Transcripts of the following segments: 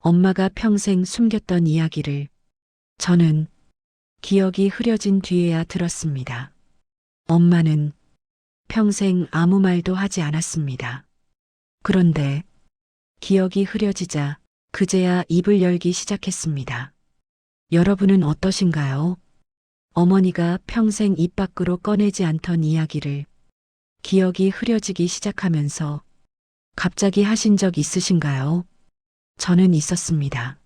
엄마가 평생 숨겼던 이야기를 저는 기억이 흐려진 뒤에야 들었습니다. 엄마는 평생 아무 말도 하지 않았습니다. 그런데 기억이 흐려지자 그제야 입을 열기 시작했습니다. 여러분은 어떠신가요? 어머니가 평생 입 밖으로 꺼내지 않던 이야기를 기억이 흐려지기 시작하면서 갑자기 하신 적 있으신가요? 저는 있었습니다.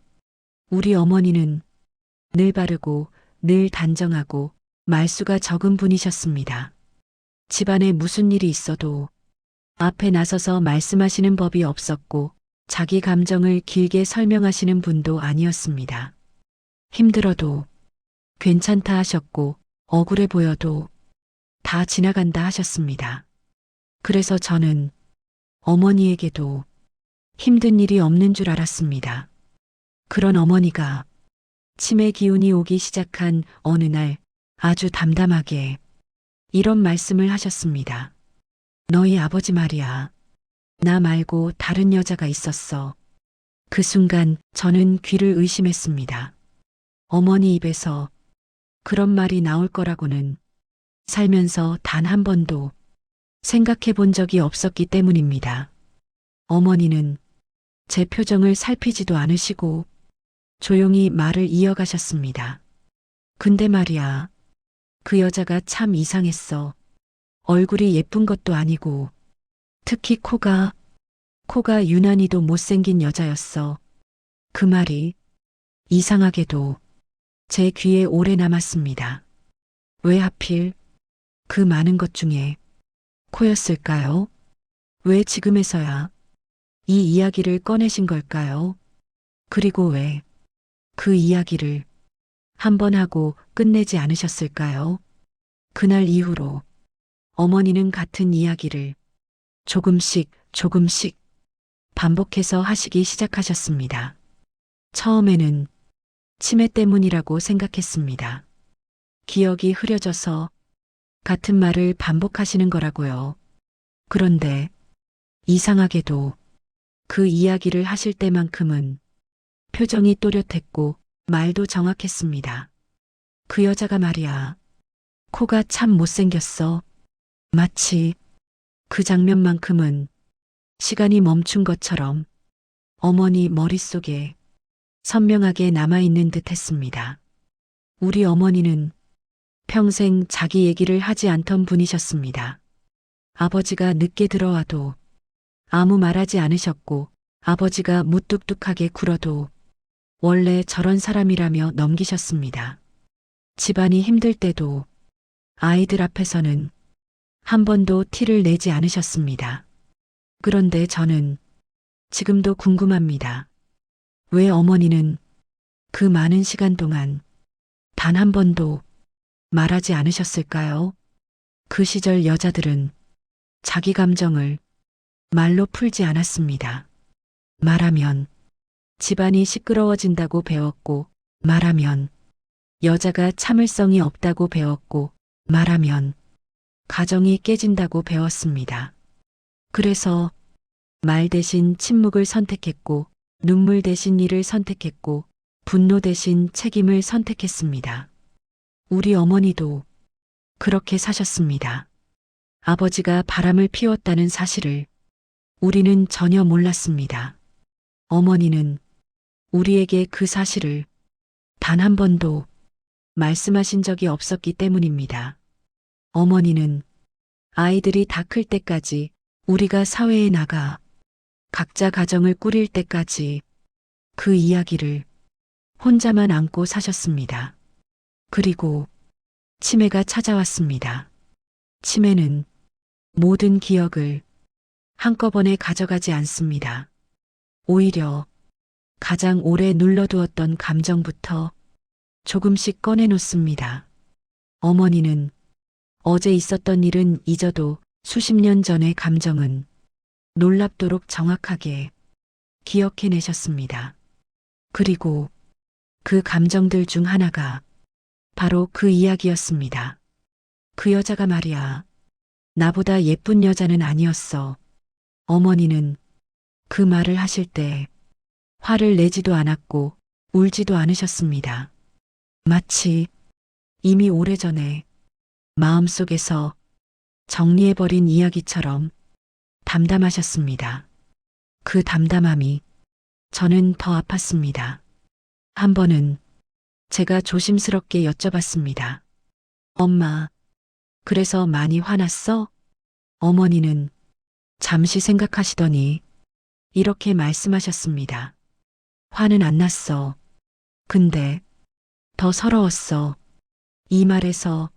우리 어머니는 늘 바르고 늘 단정하고 말수가 적은 분이셨습니다. 집안에 무슨 일이 있어도 앞에 나서서 말씀하시는 법이 없었고 자기 감정을 길게 설명하시는 분도 아니었습니다. 힘들어도 괜찮다 하셨고 억울해 보여도 다 지나간다 하셨습니다. 그래서 저는 어머니에게도 힘든 일이 없는 줄 알았습니다. 그런 어머니가 치매 기운이 오기 시작한 어느 날 아주 담담하게 이런 말씀을 하셨습니다. 너희 아버지 말이야. 나 말고 다른 여자가 있었어. 그 순간 저는 귀를 의심했습니다. 어머니 입에서 그런 말이 나올 거라고는 살면서 단 한 번도 생각해 본 적이 없었기 때문입니다. 어머니는 제 표정을 살피지도 않으시고 조용히 말을 이어가셨습니다. 근데 말이야, 그 여자가 참 이상했어. 얼굴이 예쁜 것도 아니고 특히 코가 유난히도 못생긴 여자였어. 그 말이 이상하게도 제 귀에 오래 남았습니다. 왜 하필 그 많은 것 중에 코였을까요? 왜 지금에서야 이 이야기를 꺼내신 걸까요? 그리고 왜 그 이야기를 한 번 하고 끝내지 않으셨을까요? 그날 이후로 어머니는 같은 이야기를 조금씩 반복해서 하시기 시작하셨습니다. 처음에는 치매 때문이라고 생각했습니다. 기억이 흐려져서 같은 말을 반복하시는 거라고요. 그런데 이상하게도 그 이야기를 하실 때만큼은 표정이 또렷했고 말도 정확했습니다. 그 여자가 말이야. 코가 참 못생겼어. 마치 그 장면만큼은 시간이 멈춘 것처럼 어머니 머릿속에 선명하게 남아있는 듯 했습니다. 우리 어머니는 평생 자기 얘기를 하지 않던 분이셨습니다. 아버지가 늦게 들어와도 아무 말하지 않으셨고 아버지가 무뚝뚝하게 굴어도 원래 저런 사람이라며 넘기셨습니다. 집안이 힘들 때도 아이들 앞에서는 한 번도 티를 내지 않으셨습니다. 그런데 저는 지금도 궁금합니다. 왜 어머니는 그 많은 시간 동안 단 한 번도 말하지 않으셨을까요? 그 시절 여자들은 자기 감정을 말로 풀지 않았습니다. 말하면 집안이 시끄러워진다고 배웠고, 말하면 여자가 참을성이 없다고 배웠고, 말하면 가정이 깨진다고 배웠습니다. 그래서 말 대신 침묵을 선택했고, 눈물 대신 일을 선택했고, 분노 대신 책임을 선택했습니다. 우리 어머니도 그렇게 사셨습니다. 아버지가 바람을 피웠다는 사실을 우리는 전혀 몰랐습니다. 어머니는 우리에게 그 사실을 단 한 번도 말씀하신 적이 없었기 때문입니다. 어머니는 아이들이 다 클 때까지 우리가 사회에 나가 각자 가정을 꾸릴 때까지 그 이야기를 혼자만 안고 사셨습니다. 그리고 치매가 찾아왔습니다. 치매는 모든 기억을 한꺼번에 가져가지 않습니다. 오히려 가장 오래 눌러두었던 감정부터 조금씩 꺼내놓습니다. 어머니는 어제 있었던 일은 잊어도 수십 년 전의 감정은 놀랍도록 정확하게 기억해내셨습니다. 그리고 그 감정들 중 하나가 바로 그 이야기였습니다. 그 여자가 말이야. 나보다 예쁜 여자는 아니었어. 어머니는 그 말을 하실 때 화를 내지도 않았고 울지도 않으셨습니다. 마치 이미 오래전에 마음속에서 정리해버린 이야기처럼 담담하셨습니다. 그 담담함이 저는 더 아팠습니다. 한 번은 제가 조심스럽게 여쭤봤습니다. 엄마, 그래서 많이 화났어? 어머니는 잠시 생각하시더니 이렇게 말씀하셨습니다. 화는 안 났어. 근데 더 서러웠어. 이 말에서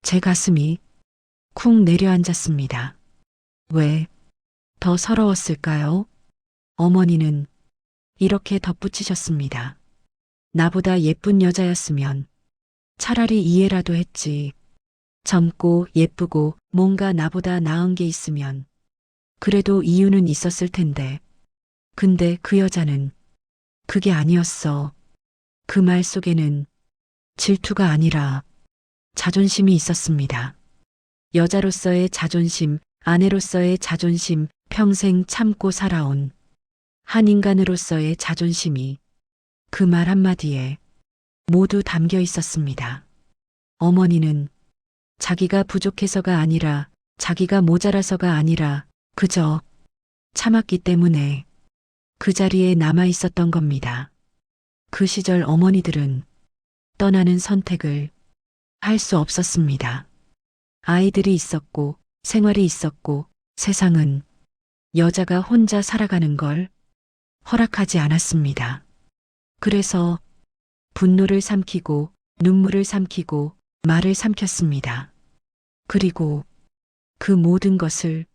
제 가슴이 쿵 내려앉았습니다. 왜 더 서러웠을까요? 어머니는 이렇게 덧붙이셨습니다. 나보다 예쁜 여자였으면 차라리 이해라도 했지. 젊고 예쁘고 뭔가 나보다 나은 게 있으면 그래도 이유는 있었을 텐데. 근데 그 여자는 그게 아니었어. 그 말 속에는 질투가 아니라 자존심이 있었습니다. 여자로서의 자존심, 아내로서의 자존심, 평생 참고 살아온 한 인간으로서의 자존심이 그 말 한마디에 모두 담겨 있었습니다. 어머니는 자기가 부족해서가 아니라, 자기가 모자라서가 아니라 그저 참았기 때문에 그 자리에 남아 있었던 겁니다. 그 시절 어머니들은 떠나는 선택을 할 수 없었습니다. 아이들이 있었고 생활이 있었고 세상은 여자가 혼자 살아가는 걸 허락하지 않았습니다. 그래서 분노를 삼키고 눈물을 삼키고 말을 삼켰습니다. 그리고 그 모든 것을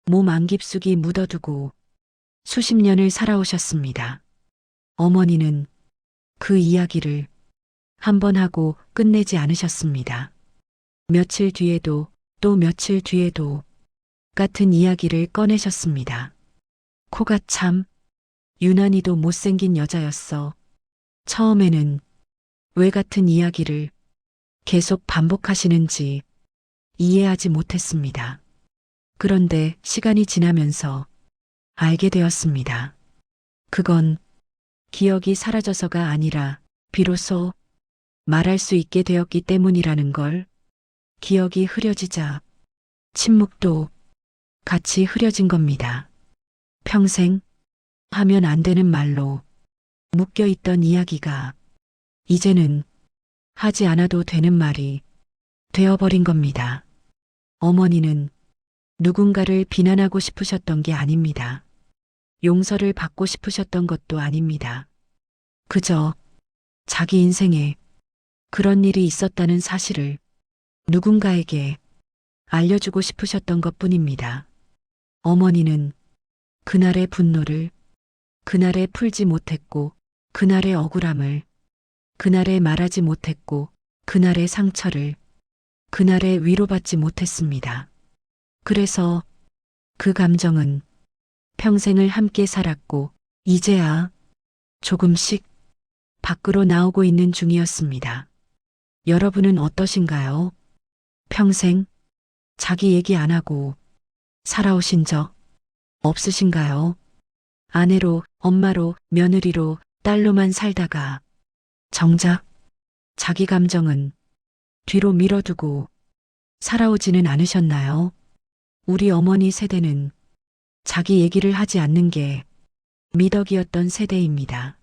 몸 안깊숙이 묻어두고 수십 년을 살아오셨습니다. 어머니는 그 이야기를 한 번 하고 끝내지 않으셨습니다. 며칠 뒤에도 또 며칠 뒤에도 같은 이야기를 꺼내셨습니다. 코가 참 유난히도 못생긴 여자였어. 처음에는 왜 같은 이야기를 계속 반복하시는지 이해하지 못했습니다. 그런데 시간이 지나면서 알게 되었습니다. 그건 기억이 사라져서가 아니라 비로소 말할 수 있게 되었기 때문이라는 걸. 기억이 흐려지자 침묵도 같이 흐려진 겁니다. 평생 하면 안 되는 말로 묶여있던 이야기가 이제는 하지 않아도 되는 말이 되어버린 겁니다. 어머니는 누군가를 비난하고 싶으셨던 게 아닙니다. 용서를 받고 싶으셨던 것도 아닙니다. 그저 자기 인생에 그런 일이 있었다는 사실을 누군가에게 알려주고 싶으셨던 것 뿐입니다. 어머니는 그날의 분노를 그날에 풀지 못했고, 그날의 억울함을 그날에 말하지 못했고, 그날의 상처를 그날에 위로받지 못했습니다. 그래서 그 감정은 평생을 함께 살았고, 이제야 조금씩 밖으로 나오고 있는 중이었습니다. 여러분은 어떠신가요? 평생 자기 얘기 안 하고 살아오신 적 없으신가요? 아내로, 엄마로, 며느리로, 딸로만 살다가 정작 자기 감정은 뒤로 밀어두고 살아오지는 않으셨나요? 우리 어머니 세대는 자기 얘기를 하지 않는 게 미덕이었던 세대입니다.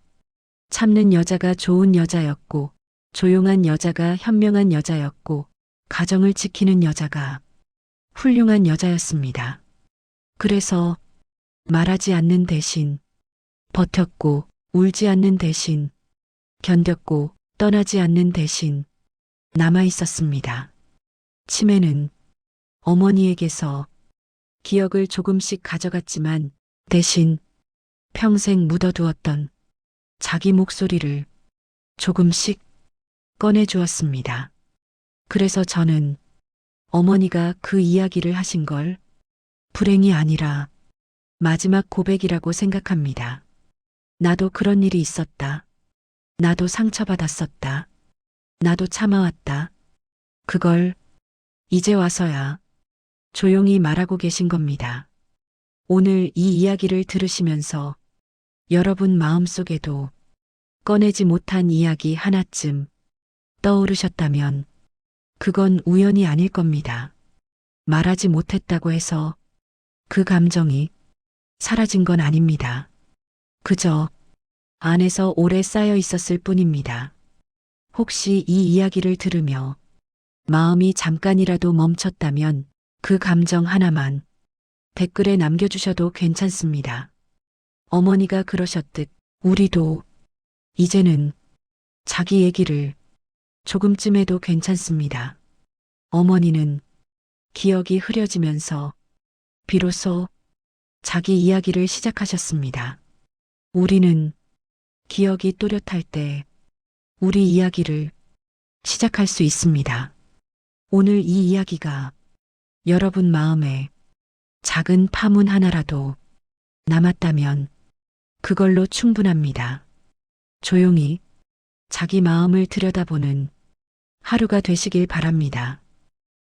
참는 여자가 좋은 여자였고, 조용한 여자가 현명한 여자였고, 가정을 지키는 여자가 훌륭한 여자였습니다. 그래서 말하지 않는 대신 버텼고, 울지 않는 대신 견뎠고, 떠나지 않는 대신 남아 있었습니다. 치매는 어머니에게서 기억을 조금씩 가져갔지만 대신 평생 묻어두었던 자기 목소리를 조금씩 꺼내주었습니다. 그래서 저는 어머니가 그 이야기를 하신 걸 불행이 아니라 마지막 고백이라고 생각합니다. 나도 그런 일이 있었다. 나도 상처받았었다. 나도 참아왔다. 그걸 이제 와서야 조용히 말하고 계신 겁니다. 오늘 이 이야기를 들으시면서 여러분 마음속에도 꺼내지 못한 이야기 하나쯤 떠오르셨다면 그건 우연이 아닐 겁니다. 말하지 못했다고 해서 그 감정이 사라진 건 아닙니다. 그저 안에서 오래 쌓여 있었을 뿐입니다. 혹시 이 이야기를 들으며 마음이 잠깐이라도 멈췄다면 그 감정 하나만 댓글에 남겨주셔도 괜찮습니다. 어머니가 그러셨듯 우리도 이제는 자기 얘기를 조금쯤 해도 괜찮습니다. 어머니는 기억이 흐려지면서 비로소 자기 이야기를 시작하셨습니다. 우리는 기억이 또렷할 때 우리 이야기를 시작할 수 있습니다. 오늘 이 이야기가 여러분 마음에 작은 파문 하나라도 남았다면 그걸로 충분합니다. 조용히 자기 마음을 들여다보는 하루가 되시길 바랍니다.